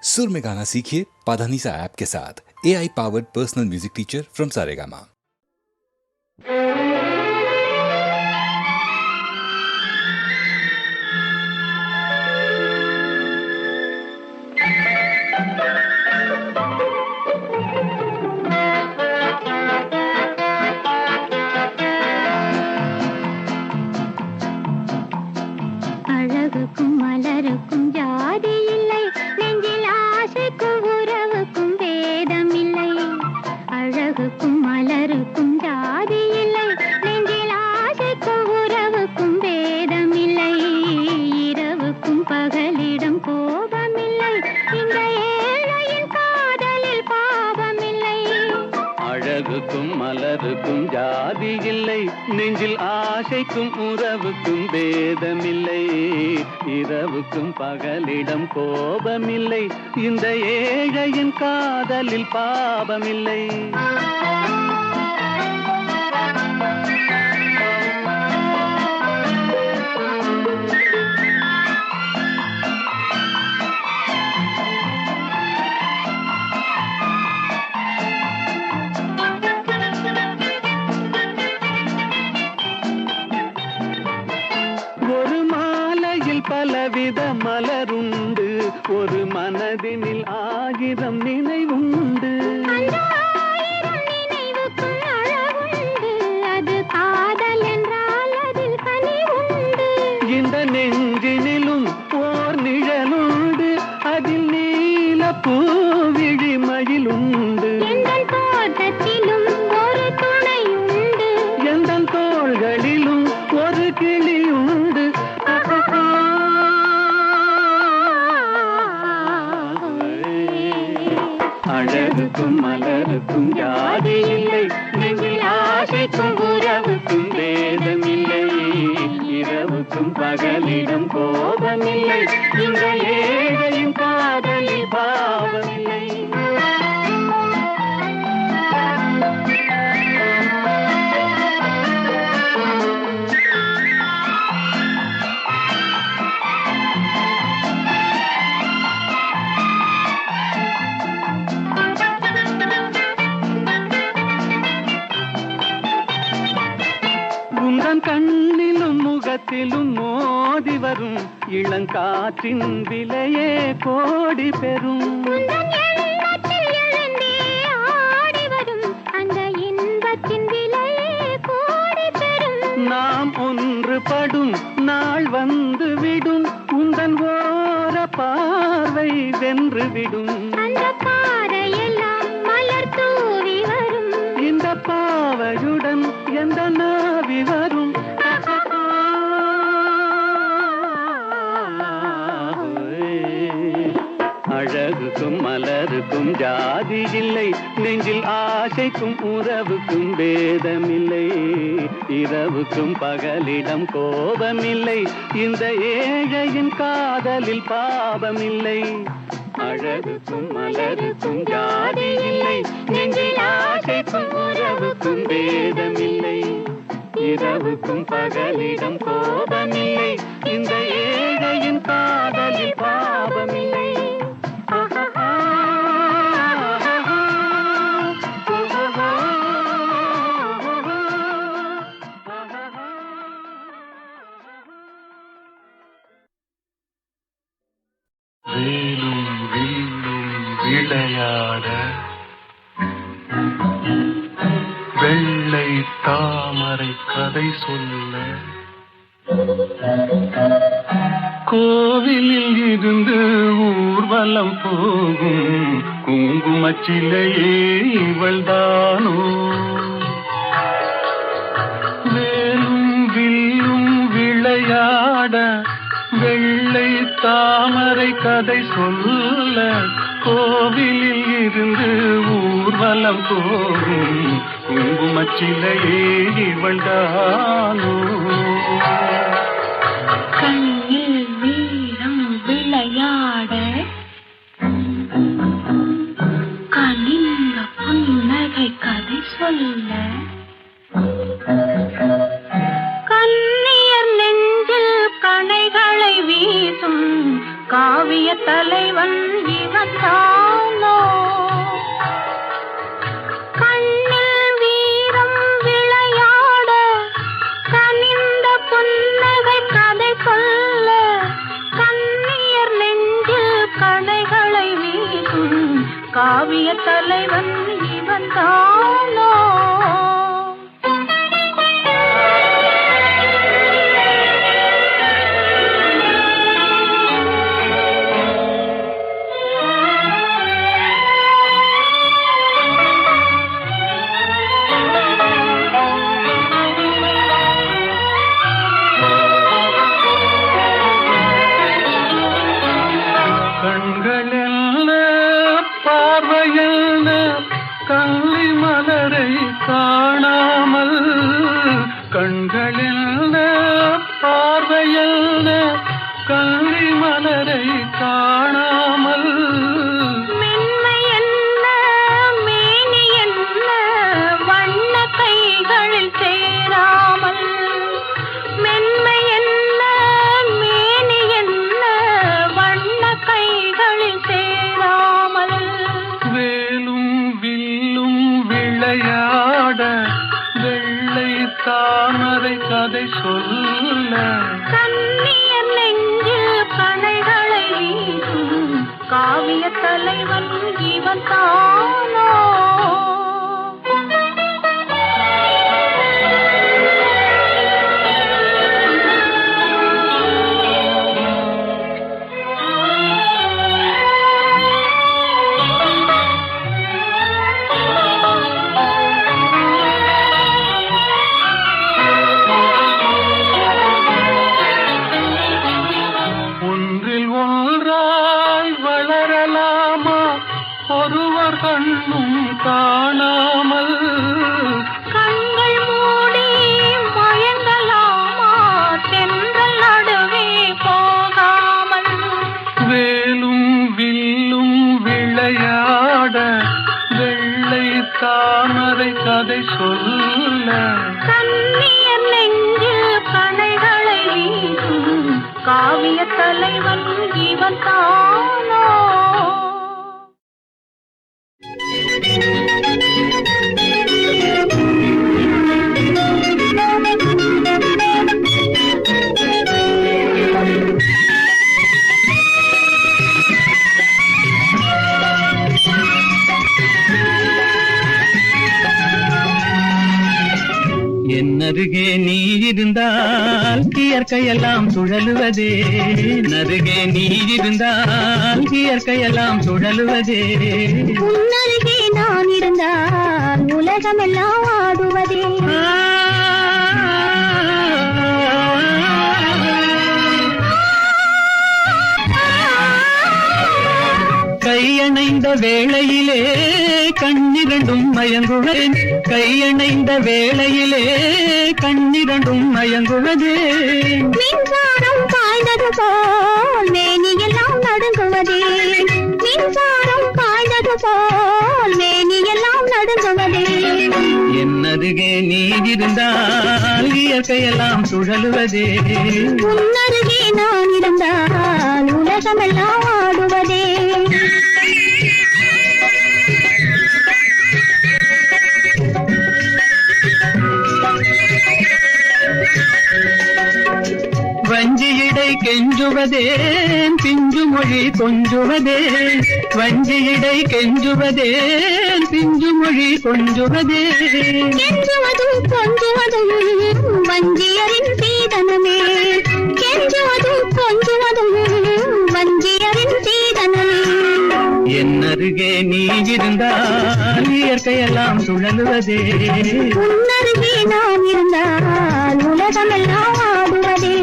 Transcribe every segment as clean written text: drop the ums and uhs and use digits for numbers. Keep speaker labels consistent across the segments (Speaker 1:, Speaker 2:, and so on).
Speaker 1: सुर में गाना सीखिए पाधानीसा ऐप के साथ। AI powered personal music teacher from Saregama.
Speaker 2: அழகுக்கும் மலருக்கும் ஜாதி இல்லை, நெஞ்சில் ஆசைக்கும் உறவுக்கும் பேதம் இல்லை. அழகுக்கும் மலருக்கும் ஜாதி இல்லை, நெஞ்சில் ஆசைக்கும் உறவுக்கும் பேதம் இல்லை. இரவுக்கும் பகலிடம் கோபமில்லை, இந்த ஏழையின் காதலில் பாவமில்லை.
Speaker 3: அழகுக்கும் மலருக்கும் ஜாதி இல்லை, நெஞ்சில் ஆசைக்கும் உறவுக்கும் பேதமில்லை. இரவுக்கும் பகலிடம் கோபமில்லை, இந்த ஏழையின் காதலில் பாவமில்லை. பலவித மலருண்டு, ஒரு மனதினில் 1000 நினைவுண்டு.
Speaker 2: அது காதல் என்றால் அதில் கனிவுண்டு.
Speaker 3: இந்த நெஞ்சினிலும் ஓர் நிழலுண்டு, அதில் நீல பூவிழி மயிலுண்டு.
Speaker 2: எங்கள் தோட்டத்திலும் ஒரு துணையுண்டு,
Speaker 3: எங்கள் தோள்களிலும் ஒரு கிளியுண்டு. அழகுக்கும் மலருக்கும் ஜாதி இல்லை, நெஞ்சில் ஆசைக்கும் உறவுக்கும் பேதமில்லை. இரவுக்கும் பகலிடம் கோபமில்லை, இந்த ஏழையின் காதலில் பாவமில்லை. கண்ணிலும் முகத்திலும் மோதி வரும் இளங்காற்றின் விலையே கோடி பெறும்.
Speaker 2: அந்த இன்பத்தின் விலையே கோடி பெறும்.
Speaker 3: நாம் ஒன்றுபடும் நாள் வந்து விடும், உந்தன் ஓர பார்வை வென்று விடும்.
Speaker 2: அந்த பாறையெல்லாம் மலர் தூவி வரும்,
Speaker 3: இந்த பாவையுடன் எந்த நாவி வரும். அழகுக்கும் மலருக்கும் ஜாதி இல்லை, நெஞ்சில் ஆசைக்கும் உறவுக்கும் பேதமில்லை. இரவுக்கும் பகலிடம் கோபமில்லை, இந்த ஏழையின் காதலில் பாவமில்லை. அழகுக்கும் மலருக்கும் ஜாதி இல்லை, நெஞ்சில் ஆசைக்கும் உறவுக்கும் பேதமில்லை. இரவுக்கும் பகலிடம் கோபமில்லை, இந்த ஏழையின் காதலில் பாவமில்லை.
Speaker 4: வேலும் வில்லும் விளையாட, வெள்ளை தாமரை கதை சொல்ல, கோவிலில் இருந்து ஊர்வலம் போகும் குங்குமச்சிலையே இவள்தானோ. வேலும் வில்லும் விளையாட, வெள்ளை தாமரை கதை சொல்ல, கோவிலில் இருந்து ஊர்வலம் போகும் குங்குமச்சிலையே இவள்தானோ.
Speaker 2: கண்ணில் வீரம் விளையாட, கனிந்த புன்னகை கதை சொல்ல, கண்ணியர் நெஞ்சில் கணைகளை வீசும் காவிய தலைவன் இவன் காவிய தலைவன் இவன் தானோ.
Speaker 4: கள்ளி மலரை காணாமல் கண்களில் பார்வையில் கள்ளி மலரை காணாமல்
Speaker 2: மென்மை என்ன மேனி என்ன வண்ண கைகளில் சேராமல் மென்மை என்ன மேனி என்ன வண்ண கைகளில் சேராமல்
Speaker 4: வேலும் வில்லும் விளையாட வெள்ளை தாமரை கதை சொல்ல
Speaker 2: கண்ணியர் நெஞ்சில் கணைகளை வீசும் காவிய தலைவன் இவன் தானோ.
Speaker 4: ஒருவர் கண்ணும் காணாமல்
Speaker 2: கண்கள் மூடி மயங்கலாமா தென்றல் நடுவே போகாமல்
Speaker 4: வேலும் வில்லும் விளையாட வெள்ளை தாமரை கதை சொல்ல
Speaker 2: கண்ணியர் நெஞ்சில் கணைகளை வீசும் காவிய தலைவன் இவன் தானோ.
Speaker 3: என்னருகே நீ இருந்தால் இயற்கையெல்லாம் சுழலுவதே, நருகே நீ இருந்தால் இயற்கையெல்லாம் சுழலுவதே.
Speaker 2: உன்னருகே நான் இருந்தால் உலகமெல்லாம் ஆடுவதே.
Speaker 3: கையணைந்த வேளையிலே கண்ணிரண்டும் மயங்குவேன், கையணைந்த வேளையிலே கண்ணிரண்டும் மயங்குவதே.
Speaker 2: மின்சாரம் பாய்ந்தது போல் மேனியெல்லாம் நடுங்குவதே, மின்சாரம் பாய்ந்தது போல் மேனியெல்லாம் நடுங்குவதே.
Speaker 3: என்னருகே நீ இருந்தால் இயற்கையெல்லாம் சுழலுவதே.
Speaker 2: உன்னருகே நான் இருந்தால் உலகமெல்லாம் ஆடுவதே.
Speaker 3: வஞ்சியிடை கெஞ்சுவதேன் பிஞ்சு மொழி கொஞ்சுவதேன், வஞ்சியிடை கெஞ்சுவதேன் பிஞ்சு மொழி கொஞ்சுவதே.
Speaker 2: கெஞ்சுவதும் கொஞ்சுவதும் வஞ்சியரின் சீதனமே, கெஞ்சுவதும் கொஞ்சுவதும் வஞ்சியரின் சீதனமே.
Speaker 3: என்னருகே நீ இருந்தால் இயற்கையெல்லாம் சுழலுவதே.
Speaker 2: உன்னருகே நான் இருந்தால் உலகமெல்லாம் ஆடுவதே.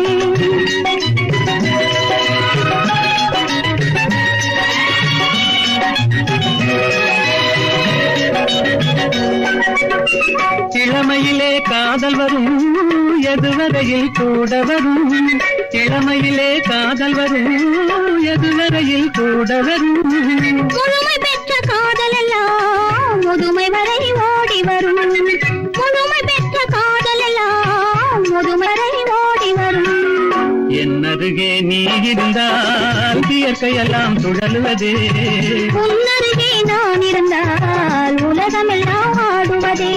Speaker 3: இளமையிலே காதல் வரும் எதுவரையில் கூட வரும், இளமையிலே காதல் வரும் எதுவரையில் கூட வரும்.
Speaker 2: முழுமை பெற்ற காதல் எல்லாம் முதுமை வரை ஓடி வரும், முழுமை பெற்ற காதல் எல்லாம் முதுமை வரை ஓடி வரும்.
Speaker 3: என்னருகே நீ இருந்தால் இயற்கையெல்லாம் சுழலுவதே.
Speaker 2: உன்னருகே நான் இருந்தால் உலகமெல்லாம் ஆடுவதே.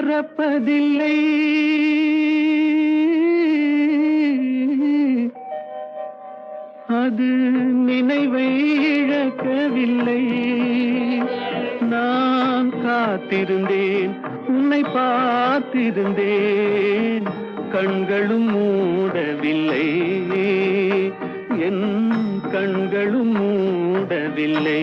Speaker 3: மறப்பதில்லை, அது நினைவை இழக்கவில்லை. நான் காத்திருந்தேன், உன்னை பார்த்திருந்தேன், கண்களும் மூடவில்லை, என் கண்களும் மூடவில்லை.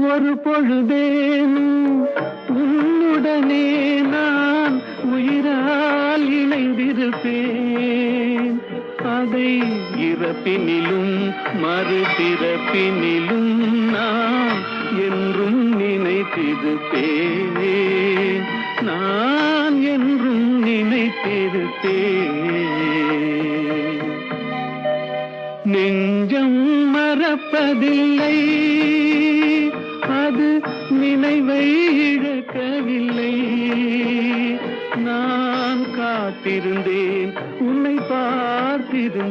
Speaker 3: ஒரு பொழுதேனும் உன்னுடனே நான் உயிரால் இணைந்திருப்பேன். அதை இறப்பினிலும் மறுபிறப்பினிலும் நான் என்றும் நினைத்திருப்பேன், நான் என்றும் நினைத்திருப்பேன். நெஞ்சம் மறப்பதில்லை, அது நினைவை இழக்கவில்லை. நான் காத்திருந்தேன், உன்னை பார்த்திருந்தேன்,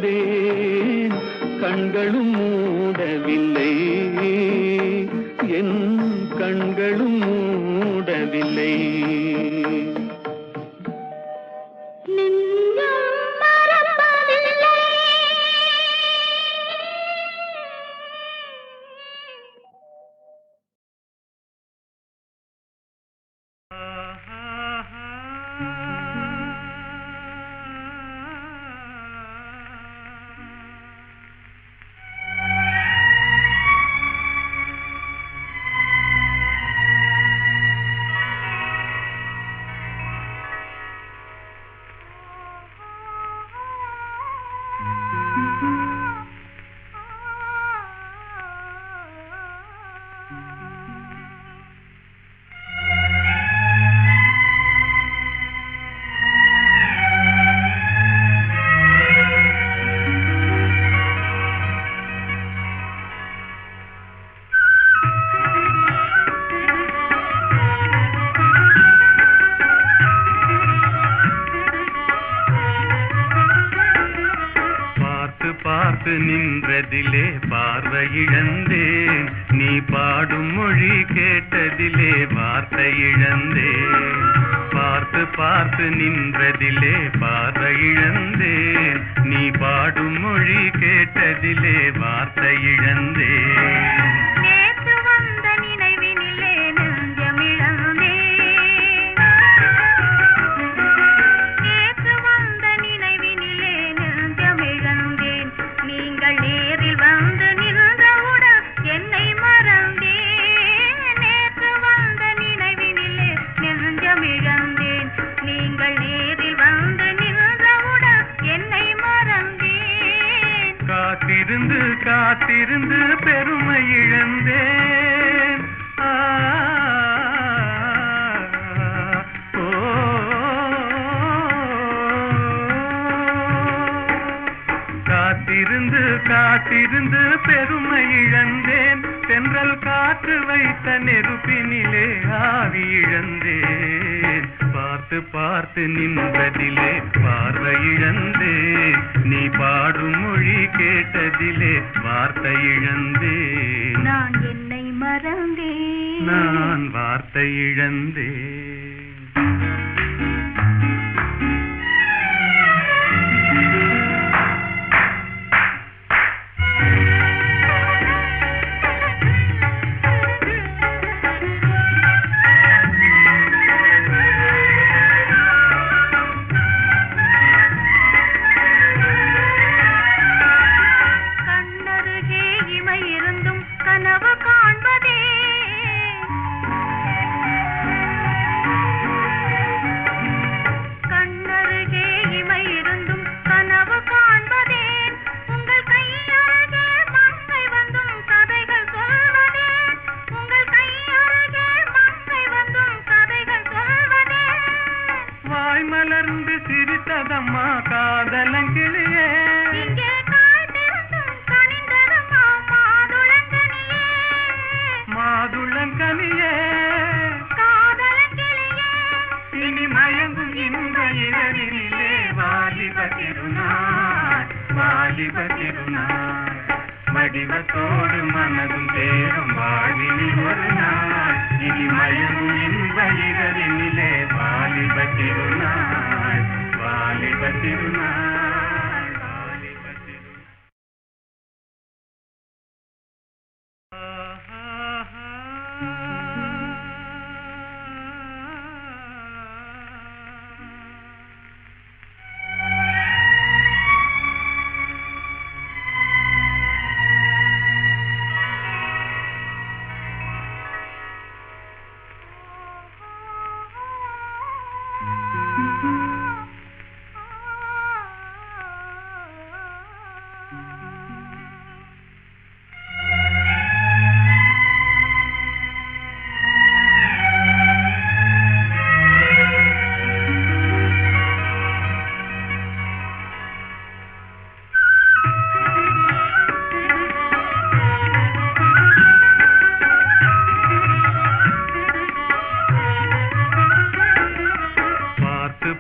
Speaker 3: கண்களும் மூடவில்லை, என் கண்களும் மூடவில்லை. பார்த்து நின்றதிலே பார்வை இழந்தேன், நீ பாடும் மொழி கேட்டதிலே வார்த்தை இழந்தேன். பார்த்து பார்த்து நின்றதிலே பார்வை இழந்தேன், நீ பாடும் மொழி கேட்டதிலே வார்த்தை இழந்தேன்.
Speaker 2: நீங்கள் நேரில் வந்து நின்றவுடன் என்னை மறந்தேன்.
Speaker 3: காத்திருந்து காத்திருந்து பெருமை இழந்தேன். காத்திருந்து காத்திருந்து பெருமை இழந்தேன். தென்றல் காற்று வைத்த நெருப்பினிலே ஆவி இழந்தேன். பார்த்து பார்த்து நின்றதிலே பார்வை இழந்தேன். நீ பாடும் மொழி கேட்டதிலே வார்த்தை இழந்தேன்.
Speaker 2: நான் என்னை மறந்தேன்.
Speaker 3: நான் வார்த்தை இழந்தேன். மலர்ந்து சிரித்ததம்மா காதலங்கிளியே. மாதுளங்கனியே இனி மயங்கும் இந்த இரவினிலே வாலிப திருநாள் வாலிப திருநாள். வடிவத்தோடு மனதும் தேரும் வாழ்வினில் ஒரு நாள். இனி மயங்கும் இந்த இரவினிலே வாலிப திருநாள் வாலிப திருநாள் வாலிப திருநாள்.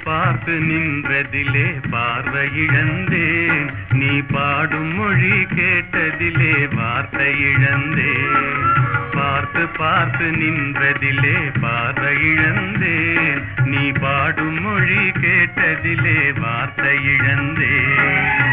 Speaker 3: பார்த்து நின்றதிலே பார்வை இழந்தேன். நீ பாடும் மொழி கேட்டதிலே வார்த்தை இழந்தேன். பார்த்து பார்த்து நின்றதிலே பார்வை இழந்தேன். நீ பாடும் மொழி கேட்டதிலே வார்த்தை இழந்தேன்.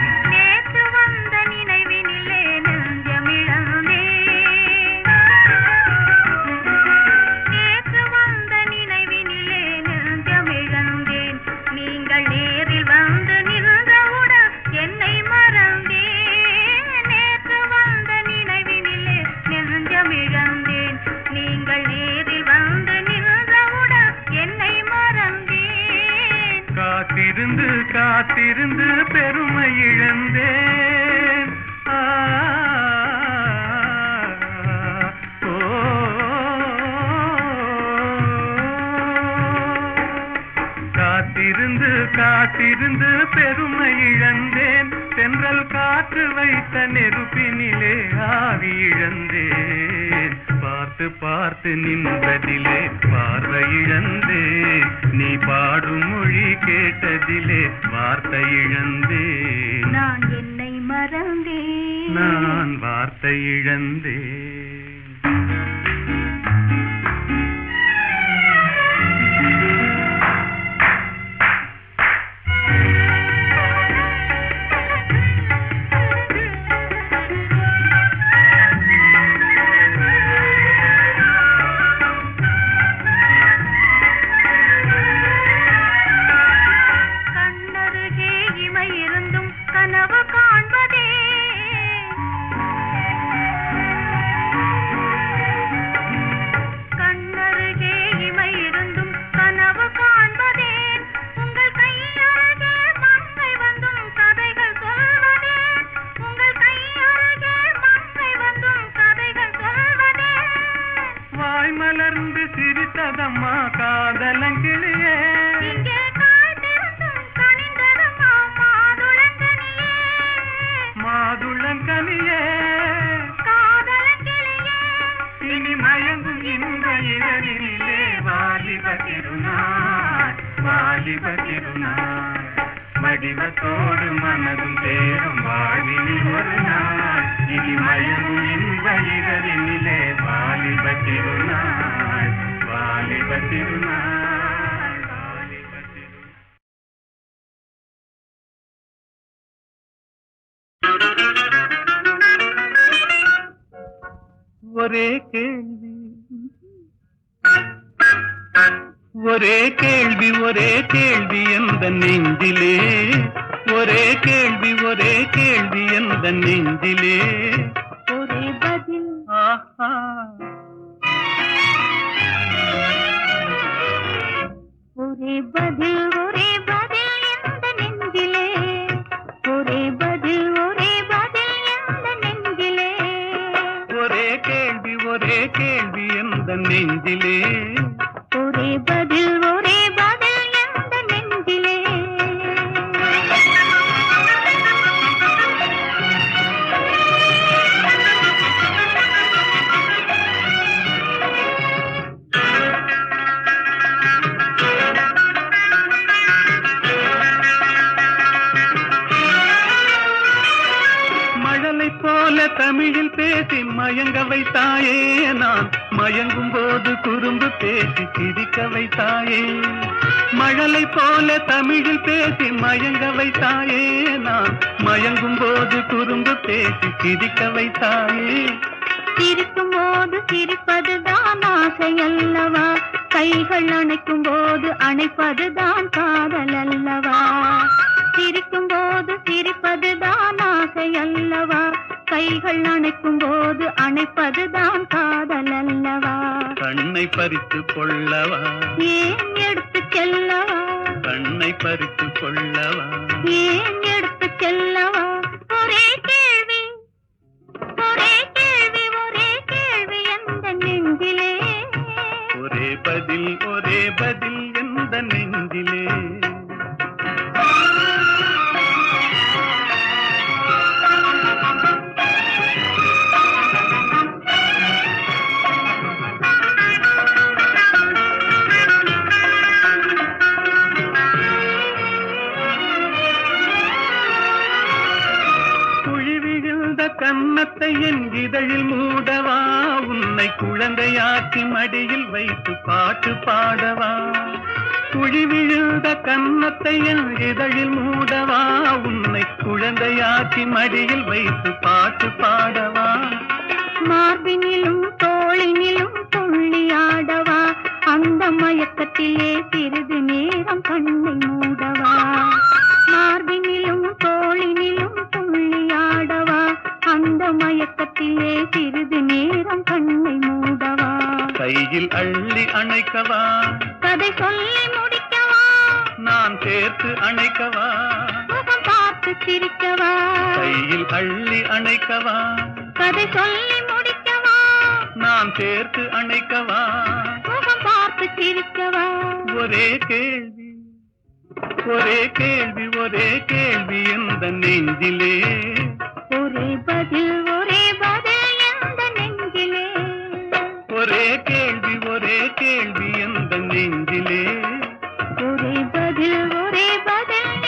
Speaker 3: காத்திருந்து காத்திருந்து பெருமை இழந்தேன். காத்திருந்து காத்திருந்து பெருமை இழந்தேன். தென்றல் காற்று வைத்த நெருப்பினிலே ஆவி இழந்தேன். பார்த்து பார்த்து நின்றதிலே பார்வை இழந்தேன். நீ பாடும் மொழி கேட்டதிலே வார்த்தை இழந்தேன்.
Speaker 2: நான் என்னை மறந்தேன்.
Speaker 3: நான் வார்த்தை இழந்தேன். கனியே
Speaker 2: காதலன் கிளியே
Speaker 3: இனி மயங்கும் இந்த இளநிலே வாலிப திருநாள் வாலிப திருநாள் வடிவத்தோடு மனதும் தேரும் வாழ்வினில் ஒரு நாள் இனி மயங்கும் இந்த இளநிலே வாலிப திருநாள் வாலிப திருநாள் வாலிப திருநாள். ஒரே கேள்வி ஒரே கேள்வி ஒரே கேள்வி எந்த நெஞ்சிலே ஒரே கேள்வி எந்த நெஞ்சிலே
Speaker 2: ஒரே பதில்
Speaker 3: ஆஹா
Speaker 2: ஒரே பதில் எந்த நெஞ்சிலே ஒரே பதில் எந்த நெஞ்சிலே
Speaker 3: ஒரே கேள்வி எந்த நெஞ்சிலே
Speaker 2: ஒரே பதில் எந்த நெஞ்சிலே
Speaker 3: மழலை போல தமிழில் பேசி மயங்க வைத்தாயே நான் மயங்கும் போது குறும்பு பேசி சிரிக்க வைத்தாயே மழலை போல தமிழில் பேசி மயங்க வைத்தாயே நான் மயங்கும் போது குறும்பு பேசி சிரிக்க வைத்தாயே
Speaker 2: சிரிக்கும் போது சிரிப்பதுதான் ஆசை அல்லவா கைகள் அணைக்கும் போது அணைப்பதுதான் காதல் அல்லவா சிரிக்கும் போது சிரிப்பதுதான் ஆசை அல்லவா கைகள் அணைக்கும் போது அணைப்பதுதான் காதல் அல்லவா
Speaker 3: கண்ணை பறித்து கொள்ளவா
Speaker 2: ஏன் எடுத்து செல்லவா
Speaker 3: கண்ணை பறித்து கொள்ளவா
Speaker 2: ஏன் எடுத்து செல்லவா ஒரே கேள்வி எந்த நெஞ்சிலே
Speaker 3: ஒரே பதில் எந்த நெஞ்சிலே கன்னத்தை என் இதழில் மூடவா உன்னை குழந்தையாக்கி மடியில் வைத்து பாட்டு பாடவா குழி விழுந்த கன்னத்தை என் இதழில் மூடவா உன்னை குழந்தையாக்கி மடியில் வைத்து பாட்டு பாடவா
Speaker 2: மார்பினிலும் தோளினிலும் துள்ளியாடவா அந்த மயக்கத்திலே சிறிது நேரம் கண்ணை மூடவா மார்பினிலும் தோளினிலும் துள்ளியாடவா அந்த மயக்கத்திலே சிறிது நேரம் கண்ணை மூடவா
Speaker 3: கையில் அள்ளி அணைக்கவா
Speaker 2: கதை சொல்லி முடிக்கவா
Speaker 3: நான் சேர்த்து அணைக்கவா
Speaker 2: முகம் பார்த்து சிரிக்கவா
Speaker 3: கையில் அள்ளி அணைக்கவா
Speaker 2: கதை சொல்லி முடிக்கவா
Speaker 3: நான் சேர்த்து அணைக்கவா
Speaker 2: முகம் பார்த்து சிரிக்கவா
Speaker 3: ஒரே கேள்வி எந்த நெஞ்சிலே
Speaker 2: ஒரே பதில் எந்த நெஞ்சிலே
Speaker 3: ஒரே கேள்வி எந்த நெஞ்சிலே
Speaker 2: ஒரே பதில்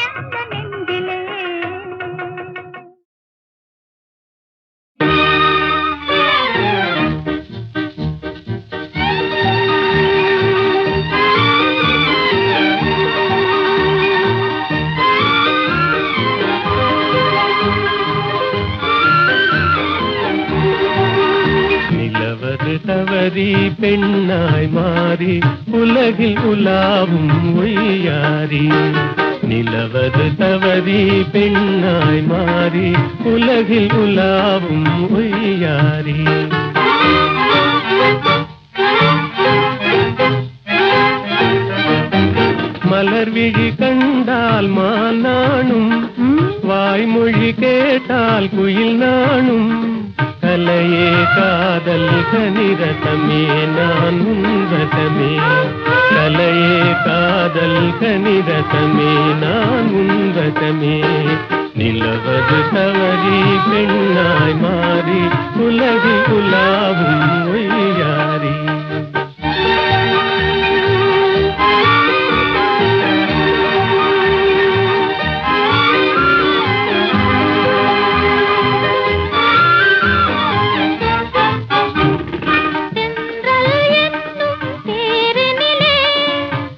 Speaker 2: எந்த நெஞ்சிலே
Speaker 5: தவறி பெண்ணாய் மாறி உலகில் உலாவும் ஒய்யாரி நிலவது தவறி பெண்ணாய் மாறி உலகில் உலாவும் ஒய்யாரி மலர் விழி கண்டால் மானானும் வாய்மொழி கேட்டால் குயில் நானும் கலையே காதல் கனிரசமே நான் உன்வசமே கலையே காதல் கனிரசமே நான் உன்வசமே நிலவது தவறி பெண்ணாய் மாறி உலகில் உலாவும் ஒய்யாரி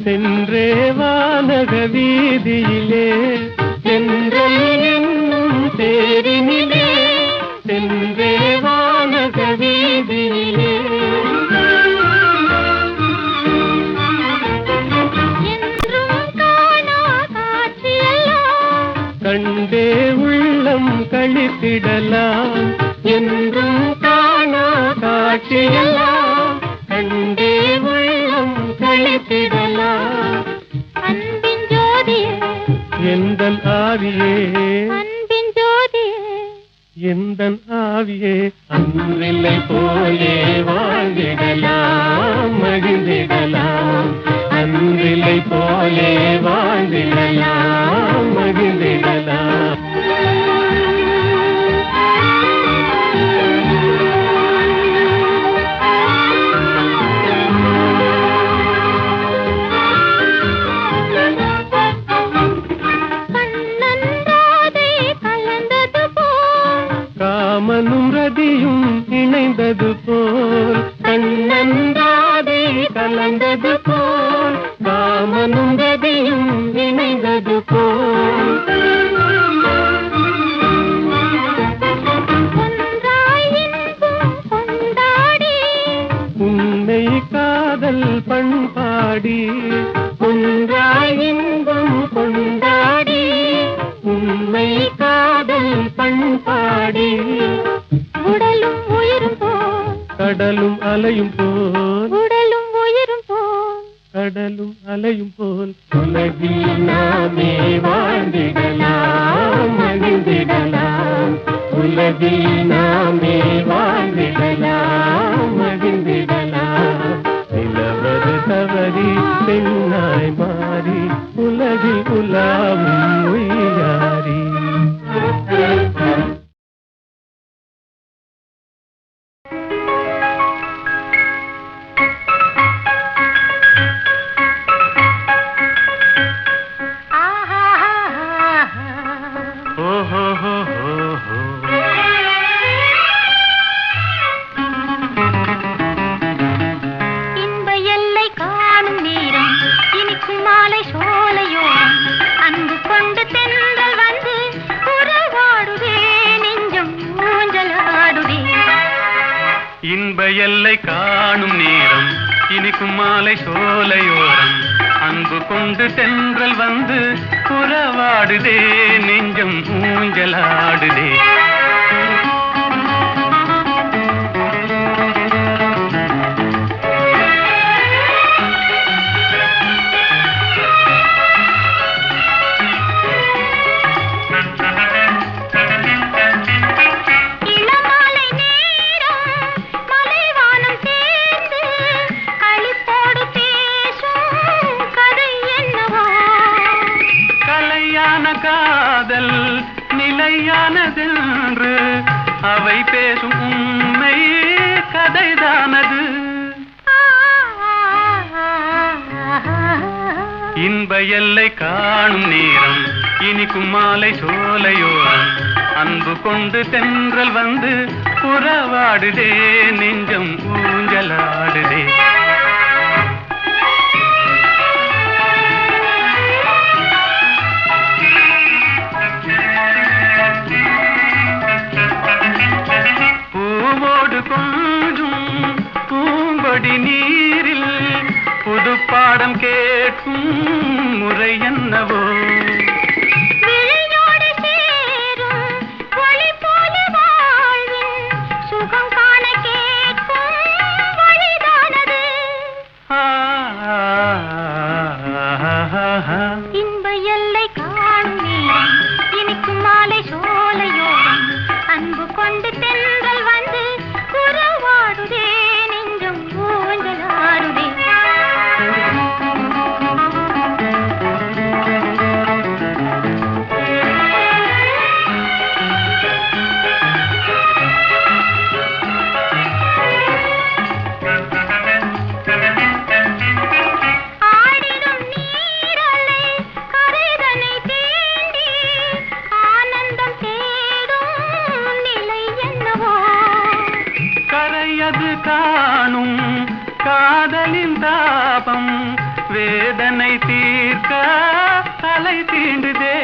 Speaker 5: சென்றே வானக வீதியிலே சென்றல் என்னும் தேரினிலே சென்றே வானக வீதியிலே கண்டே உள்ளம் கழித்திடலாம் என்றும் காணா காட்சியெல்லாம் கண்டே உள்ளம் கழித்திடலாம்
Speaker 2: அன்பின் ஜோதியே
Speaker 5: எந்தன் ஆவியே
Speaker 2: அன்பின் ஜோதியே
Speaker 5: எந்தன் ஆவியே அன்றில்லை போலே வாழ்ந்திடலாம் மகிழ்ந்திடலாம் அன்றில்லை போலே வாழ்ந்திடலாம் மகிழ்ந்திடலாம் காமனும் ரதியும் இணைந்தது போல் கண்ணன்றாதே கலந்தது போல் காமனும் ரதியும் இணைந்தது போல் உன்னை காதல் பண்பாடி ஒன்றாய் இன்பம் கொண்டாடி உண்மை காதல் பண்பாடி
Speaker 2: உடலும் உயிரும் போல்
Speaker 5: கடலும் அலையும் போல்
Speaker 2: உடலும் உயிரும் போல்
Speaker 5: கடலும் அலையும் போல் உலகில் நாமே வாழ்ந்திடலாம் மகிழ்ந்திடலாம் உலகில் நாமே வாழ்ந்திடலாம் மகிழ்ந்திடலாம் நிலவது தவறி பெண்ணாய் மாறி உலகில் உலாவும் உய்யாரி
Speaker 2: இன்ப எல்லை காணும் நேரம் இனிக்கும் மாலை சோலையோரம் அன்பு கொண்டு தென்றல் வந்து உறவாடுதே நெஞ்சம் ஊஞ்சலாடுதே
Speaker 3: இன்ப எல்லை காணும் நேரம் இனிக்கும் மாலை சோலையோரம் அன்பு கொண்டு தென்றல் வந்து உறவாடுதே நெஞ்சம் ஊஞ்சலாடுதே காதல் நிலையானதென்று அவை பேசும் உண்மை கதைதானது இன்ப எல்லை காணும் நேரம் இனிக்கும் மாலை சோலையோரம் அன்பு கொண்டு தென்றல் வந்து உறவாடுதே நெஞ்சம் ஊஞ்சலாடுதே கொஞ்சும் பூங்கொடி நீரில் புது பாடம் கேட்கும் முறை என்னவோ
Speaker 2: விழியோடு சேரும் ஒளி போல வாழ்வின் சுகம் காண கேட்கும் வழிதானது இன்ப எல்லை காணும் நேரம் இனிக்கும் மாலை சோலையோரம் அன்பு கொண்டு தென்றல் வந்து
Speaker 3: காணும் காதலின் தாபம் வேதனை தீர்க்க தலை தீண்டுதே.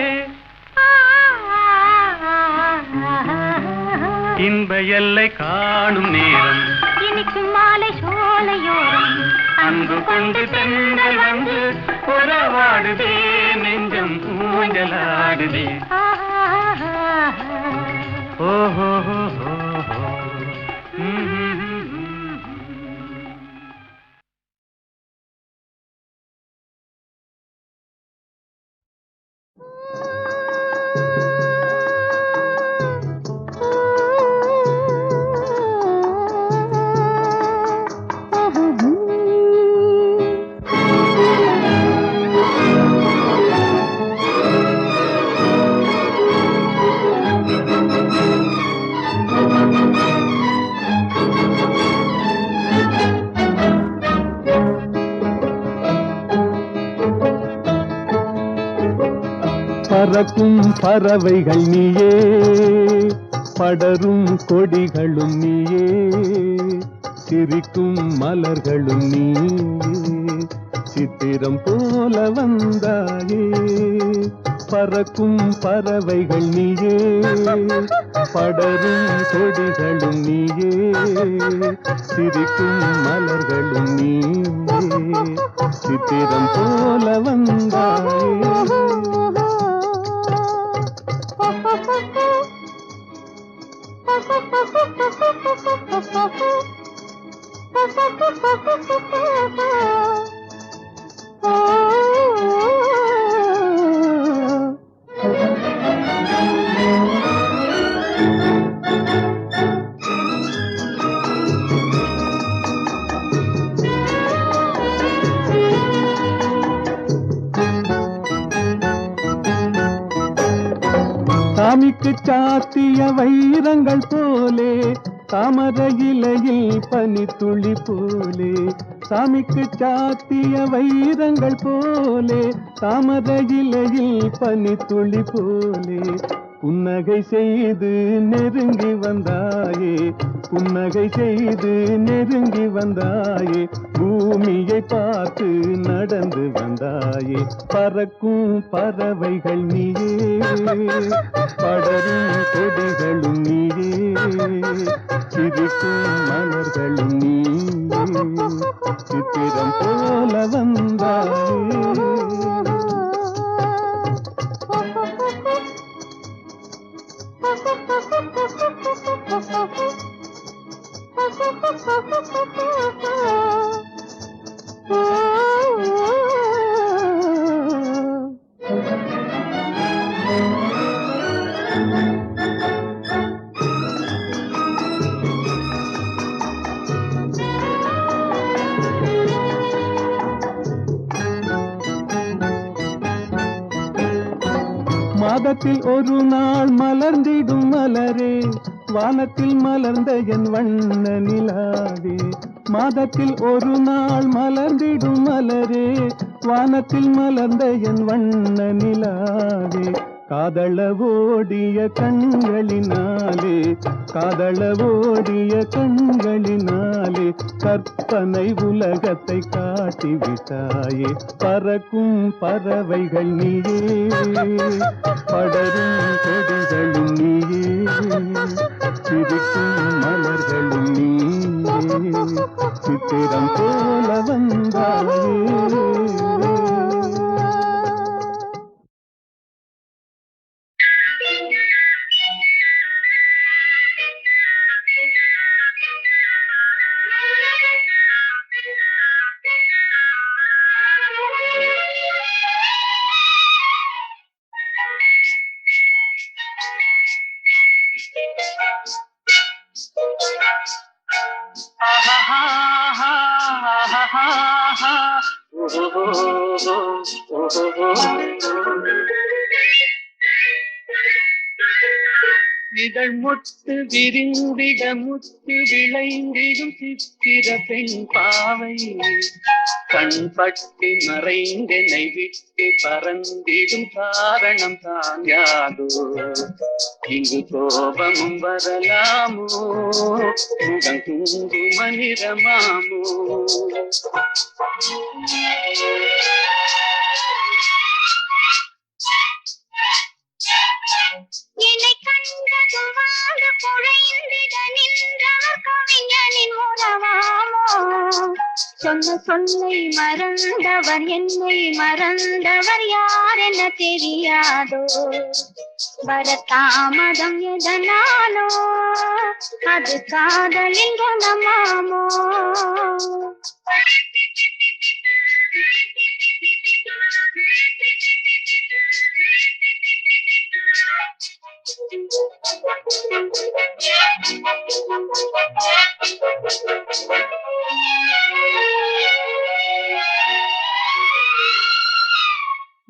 Speaker 3: இன்ப எல்லை காணும் நேரம்
Speaker 2: இனிக்கும் மாலை சோலையோரம்
Speaker 3: அன்பு கொண்டு பெண்கள் வந்து உறவாடுதே நெஞ்சம் ஊஞ்சலாடுதே. ஓஹோ
Speaker 5: பறக்கும் பறவைகள் நீயே, படரும் கொடிகளும் நீயே, சிரிக்கும் மலர்களும் நீயே, சித்திரம் போல வந்தாயே. பறக்கும் பறவைகள் நீயே, படரும் கொடிகளும் நீயே, சிரிக்கும் மலர்களும் நீயே, சித்திரம் போல வந்தாயே. சாமிக்கு சாத்திய வைரங்கள் போலே, தாமரை இலையில் பனித்துளி போலே. சாமிக்கு சாத்திய வைரங்கள் போலே, தாமரை இலையில் பனித்துளி போலே. புன்னகை செய்து நெருங்கி வந்தாயே, புன்னகை செய்து நெருங்கி வந்தாயே, பூமியை பார்த்து நடந்து வந்தாயே. பறக்கும் பறவைகள் நீயே, படரும் கொடிகளும் நீயே, சிரிக்கும் மலர்களும் நீயே, சித்திரம் போல வந்தாயே. மாதத்தில் ஒரு நாள் மலர்ந்திடும் மலரே, வானத்தில் மலர்ந்த என் வண்ண நிலாவே. மாதத்தில் ஒரு நாள் மலர்ந்திடும் மலரே, வானத்தில் மலர்ந்த என் வண்ண நிலாவே. காதளவோடிய கண்களினாலே, காதளவோடிய கண்களினாலே, கற்பனை உலகத்தை காட்டிவிட்டாயே. பறக்கும் பறவைகள் நீயே, படரும் கொடிகளும் நீயே, சிரிக்கும் மலர்களும் நீயே, சித்திரம் போல வந்தாயே.
Speaker 3: இதழ் முத்து விரிந்திட முத்து விளைந்திடும் சித்திர பெண் பாவை கண்பட்டு மறைந்தென்னை விட்டு பறந்திடும் காரணம் தான் யாதோ இங்கு கோபமும் வரலாமோ முகம் குங்கும நிறமாமோ
Speaker 2: என்னை கண்டதும் வாழ குழைந்திட நின்றவர் கவிஞனின் உறவாமோ சொன்ன சொல்லை மறந்தவர் என்னை மறந்தவர் யார் என தெரியாதோ வர தாமதம் எதனாலோ அது காதலின் குணமாமோ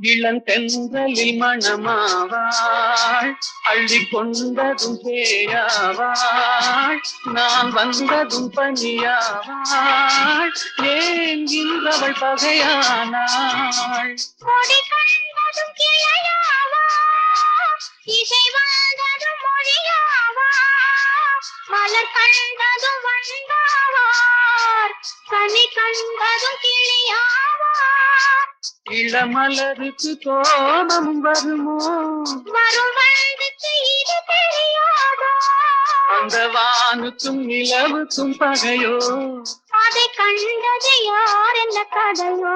Speaker 3: இளந்தென்றலில் மணமாவாள் அள்ளி கொண்டதும் பேயாவாள் நான் வந்ததும் பனியாவாள் ஏன் இன்றவள் பகையானாள்
Speaker 2: கொடி கண்டதும் கிளையாவா இசை வந்ததும் மொழியாவா மலர் கண்டதும் வந்தாவார் கனி கண்டதும் கிளியாவா
Speaker 3: இளமலருக்கு கோபம் வருமோ
Speaker 2: வரும் வந்தது இது தெரியாதோ
Speaker 3: அந்த வானுக்கும் நிலவுக்கும் பகையோ
Speaker 2: அதை கண்டது யார் என்ன கதையோ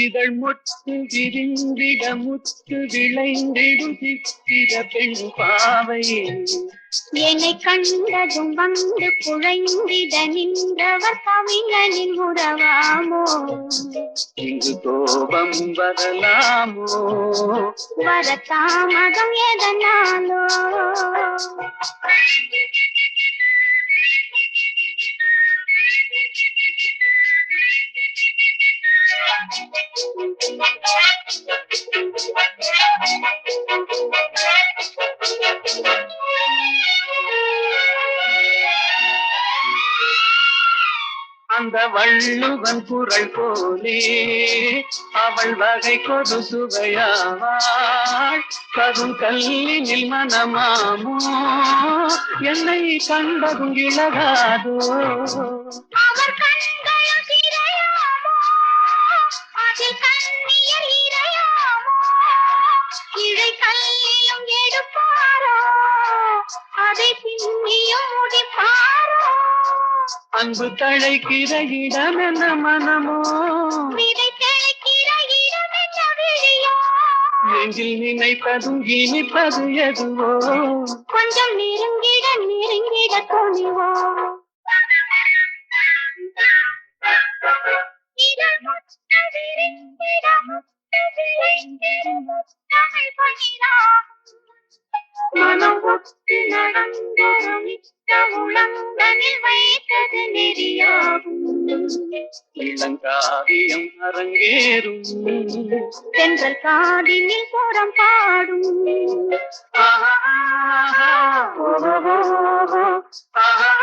Speaker 3: இதழ் முத்து விரிந்திட முத்து விளைந்திடும் சித்திர பெண் பாவை
Speaker 2: என்னை கண்டதும் வந்து குழைந்திட நின்றவர் கவிஞனின் உறவாமோ
Speaker 3: இங்கு கோபம் வரலாமோ
Speaker 2: வர தாமதம் எதனாலோ
Speaker 3: அந்த வள்ளுவன் குரல் போலே அவள் வகை கொடு சுவையாவாள் கரும் கல்லினில் மனமாமோ என்னை கண்டதும் இழகாதோ
Speaker 2: அவர் கண்களும் சிறையாமோ அதில் கண்ணியர் இறையாமோ இழை கல்லிலும் எடுப்பாரோ அதை பின்னியும் முடிப்பாரோ
Speaker 3: அன்பு தழைக்கிற இடம் என்ன மனமோ
Speaker 2: விதை தெளிக்கிற இடம் என்ன விழியோ
Speaker 3: நெஞ்சில் நினைப்பதும் இனிப்பது எதுவோ
Speaker 2: கொஞ்சம் நெருங்கிட நெருங்கிட துணிவோ இதழ் முத்து விரிந்திட முத்து விளைந்திடும் முத்தமிழ் பகிராகும் மனம் ஒத்து நடந்தொரு மிக்க உளங்கனில் வைத்தது நெறியாகும்
Speaker 3: இளங்காவியம் அரங்கேறும்
Speaker 2: தென்றல் காதினில் புறம் பாடும்
Speaker 3: ஆஹா ஆஹா ஆஹா